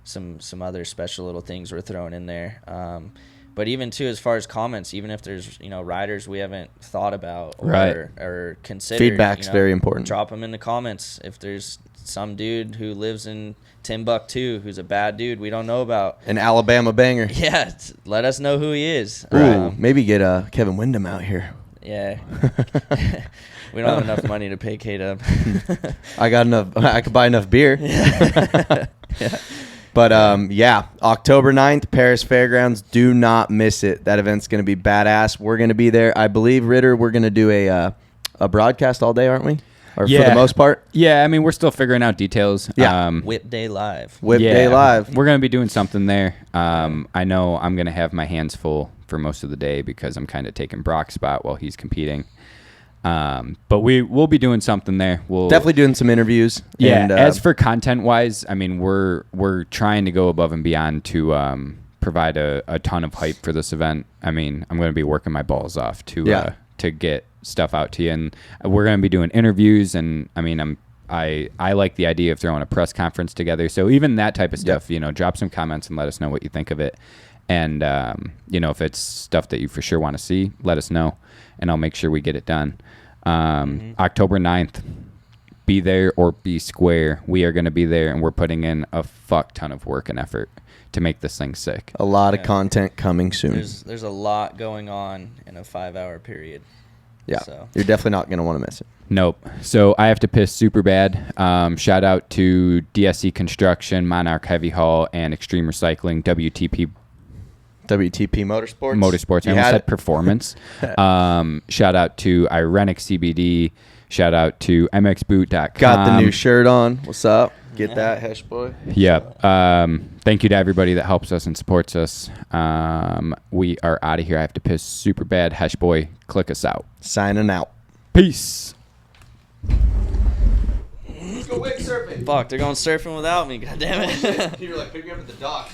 some other special little things we're throwing in there. But even too, as far as comments, even if there's riders we haven't thought about or considered, feedback's very important. Drop them in the comments. If there's some dude who lives in Timbuktu who's a bad dude we don't know about, an Alabama banger. Yeah, let us know who he is. Ooh, maybe get Kevin Windham out here. Yeah. We don't have enough money to pay K-Dub. I got enough. I could buy enough beer. Yeah. But, October 9th, Paris Fairgrounds. Do not miss it. That event's going to be badass. We're going to be there. I believe, Ritter, we're going to do a broadcast all day, aren't we? Or for the most part? Yeah, I mean, we're still figuring out details. Yeah. Whip Day Live. Whip Day Live. We're going to be doing something there. I know I'm going to have my hands full for most of the day because I'm kind of taking Brock's spot while he's competing. But we'll be doing something there. We'll definitely doing some interviews. Yeah. And, as for content wise, I mean, we're trying to go above and beyond to provide a ton of hype for this event. I mean, I'm going to be working my balls off to get stuff out to you, and we're going to be doing interviews. And I mean, I like the idea of throwing a press conference together. So even that type of stuff, drop some comments and let us know what you think of it. And if it's stuff that you for sure want to see, let us know, and I'll make sure we get it done. October 9th, be there or be square. We are going to be there, and we're putting in a fuck ton of work and effort to make this thing sick. A lot of content coming soon. There's a lot going on in a 5-hour period. Yeah, so you're definitely not going to want to miss it. Nope. So I have to piss super bad. Shout out to DSC Construction, Monarch Heavy Haul, and Extreme Recycling, WTP Motorsports. I almost said Performance. Shout out to Irenic CBD. Shout out to MXBoot.com. Got the new shirt on. What's up? Get that, Hesh boy. Yep. Thank you to everybody that helps us and supports us. We are out of here. I have to piss super bad. Hesh boy, click us out. Signing out. Peace. Let's go wake surfing. Fuck, they're going surfing without me. God damn it. You're like, pick me up at the dock.